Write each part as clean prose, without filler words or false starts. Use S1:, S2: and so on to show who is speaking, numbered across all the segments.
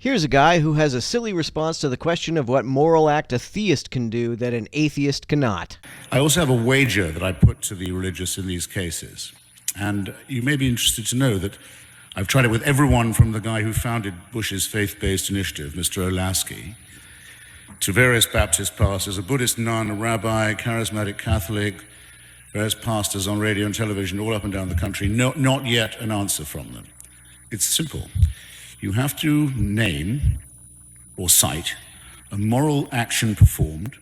S1: Here's a guy who has a silly response to the question of what moral act a theist can do that an atheist cannot.
S2: I also have a wager that I put to the religious in these cases. And you may be interested to know that I've tried it with everyone from the guy who founded Bush's faith-based initiative, Mr. Olasky, to various Baptist pastors, a Buddhist nun, a rabbi, charismatic Catholic, various pastors on radio and television all up and down the country. Not yet an answer from them. It's simple. You have to name or cite a moral action performed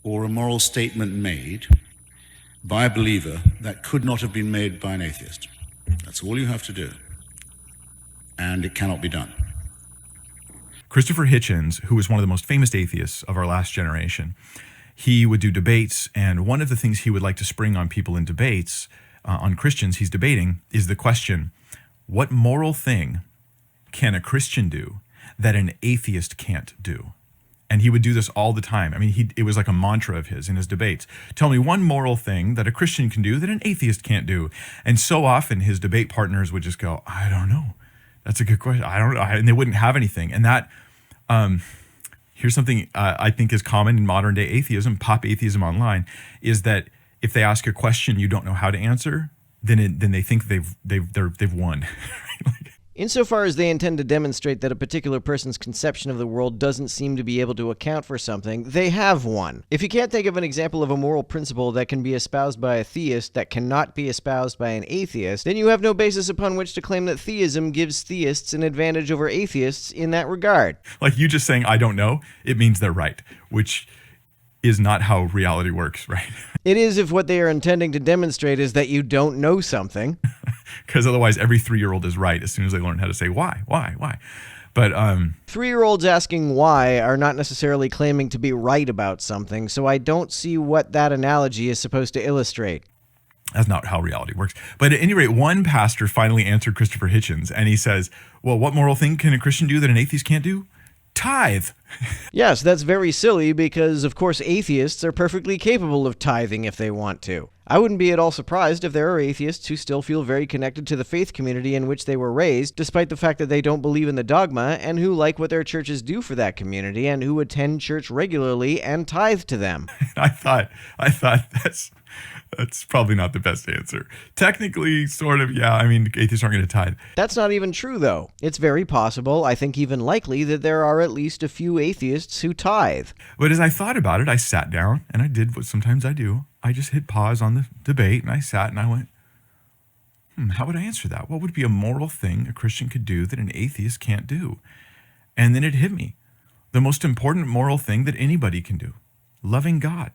S2: or a moral statement made by a believer that could not have been made by an atheist. That's all you have to do. And it cannot be done.
S3: Christopher Hitchens, who was one of the most famous atheists of our last generation, he would do debates, and one of the things he would like to spring on people in debates, on Christians he's debating, is the question, what moral thing can a Christian do that an atheist can't do? And he would do this all the time. I mean, it was like a mantra of his in his debates. Tell me one moral thing that a Christian can do that an atheist can't do. And so often his debate partners would just go, I don't know. That's a good question. I don't know. And they wouldn't have anything. And that, here's something I think is common in modern day atheism, pop atheism online, is that if they ask a question you don't know how to answer, then they think they've won.
S1: Insofar as they intend to demonstrate that a particular person's conception of the world doesn't seem to be able to account for something, they have won. If you can't think of an example of a moral principle that can be espoused by a theist that cannot be espoused by an atheist, then you have no basis upon which to claim that theism gives theists an advantage over atheists in that regard.
S3: Like you just saying, I don't know, it means they're right, which is not how reality works, right?
S1: It is if what they are intending to demonstrate is that you don't know something.
S3: Because otherwise every 3-year-old is right as soon as they learn how to say why. But
S1: 3-year-olds asking why are not necessarily claiming to be right about something, so I don't see what that analogy is supposed to illustrate.
S3: That's not how reality works. But at any rate, one pastor finally answered Christopher Hitchens, and he says, well, what moral thing can a Christian do that an atheist can't do? Tithe.
S1: Yes, that's very silly because, of course, atheists are perfectly capable of tithing if they want to. I wouldn't be at all surprised if there are atheists who still feel very connected to the faith community in which they were raised, despite the fact that they don't believe in the dogma, and who like what their churches do for that community, and who attend church regularly and tithe to them.
S3: I thought that's probably not the best answer. Technically, sort of, yeah. I mean, atheists aren't going to tithe.
S1: That's not even true, though. It's very possible, I think even likely, that there are at least a few atheists who tithe.
S3: But as I thought about it, I sat down, and I did what sometimes I do. I just hit pause on the debate, and I sat and I went, how would I answer that? What would be a moral thing a Christian could do that an atheist can't do? And then it hit me. The most important moral thing that anybody can do. Loving God.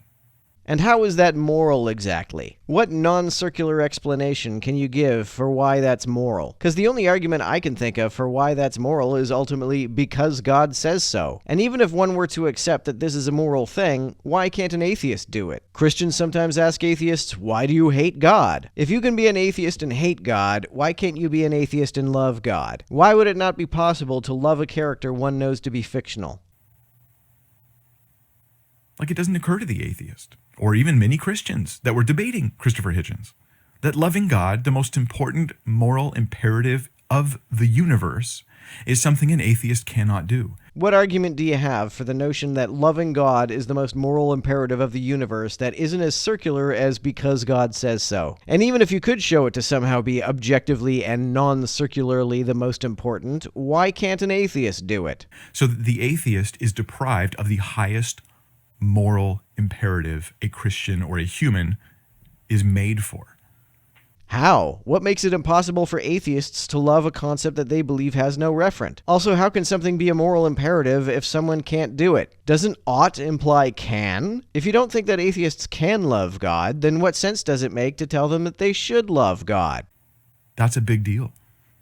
S1: And how is that moral exactly? What non-circular explanation can you give for why that's moral? Because the only argument I can think of for why that's moral is ultimately because God says so. And even if one were to accept that this is a moral thing, why can't an atheist do it? Christians sometimes ask atheists, why do you hate God? If you can be an atheist and hate God, why can't you be an atheist and love God? Why would it not be possible to love a character one knows to be fictional?
S3: Like it doesn't occur to the atheist, or even many Christians that were debating Christopher Hitchens, that loving God, the most important moral imperative of the universe, is something an atheist cannot do.
S1: What argument do you have for the notion that loving God is the most moral imperative of the universe that isn't as circular as because God says so? And even if you could show it to somehow be objectively and non-circularly the most important, why can't an atheist do it?
S3: So the atheist is deprived of the highest moral imperative a Christian or a human is made for.
S1: How? What makes it impossible for atheists to love a concept that they believe has no referent? Also, how can something be a moral imperative if someone can't do it? Doesn't ought imply can? If you don't think that atheists can love God, then what sense does it make to tell them that they should love God?
S3: That's a big deal.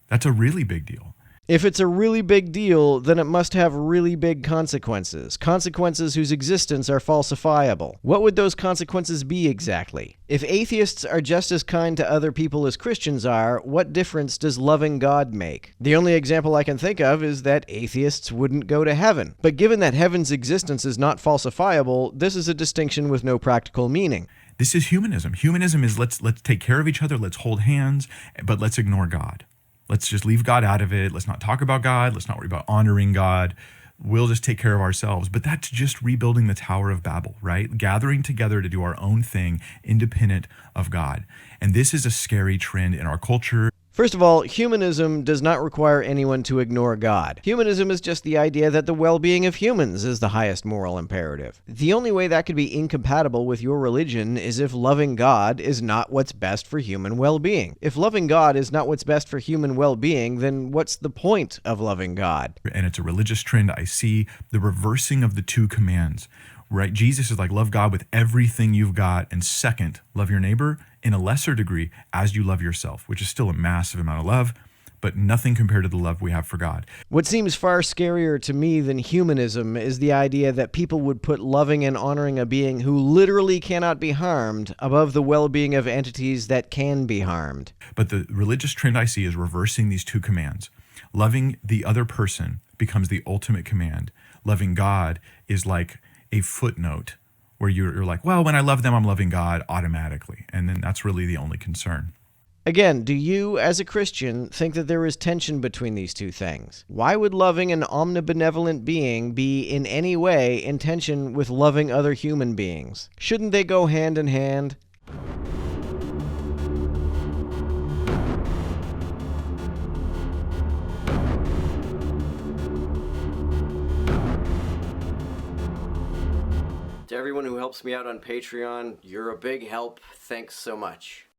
S3: That's a really big deal.
S1: If it's a really big deal, then it must have really big consequences. Consequences whose existence are falsifiable. What would those consequences be exactly? If atheists are just as kind to other people as Christians are, what difference does loving God make? The only example I can think of is that atheists wouldn't go to heaven. But given that heaven's existence is not falsifiable, this is a distinction with no practical meaning.
S3: This is humanism. Humanism is let's take care of each other, let's hold hands, but let's ignore God. let's just leave God out of it. Let's not talk about God. Let's not worry about honoring God. We'll just take care of ourselves. But that's just rebuilding the Tower of Babel, right? Gathering together to do our own thing, independent of God. And this is a scary trend in our culture.
S1: First of all, humanism does not require anyone to ignore God. Humanism is just the idea that the well-being of humans is the highest moral imperative. The only way that could be incompatible with your religion is if loving God is not what's best for human well-being. If loving God is not what's best for human well-being, then what's the point of loving God?
S3: And it's a religious trend. I see the reversing of the two commands, right? Jesus is like, love God with everything you've got. And second, love your neighbor in a lesser degree as you love yourself, which is still a massive amount of love, but nothing compared to the love we have for God.
S1: What seems far scarier to me than humanism is the idea that people would put loving and honoring a being who literally cannot be harmed above the well-being of entities that can be harmed.
S3: But the religious trend I see is reversing these two commands. Loving the other person becomes the ultimate command. Loving God is like a footnote where you're like, well, when I love them, I'm loving God automatically. And then that's really the only concern.
S1: Again, do you, as a Christian, think that there is tension between these two things? Why would loving an omnibenevolent being be in any way in tension with loving other human beings? Shouldn't they go hand in hand? To everyone who helps me out on Patreon, you're a big help. Thanks so much.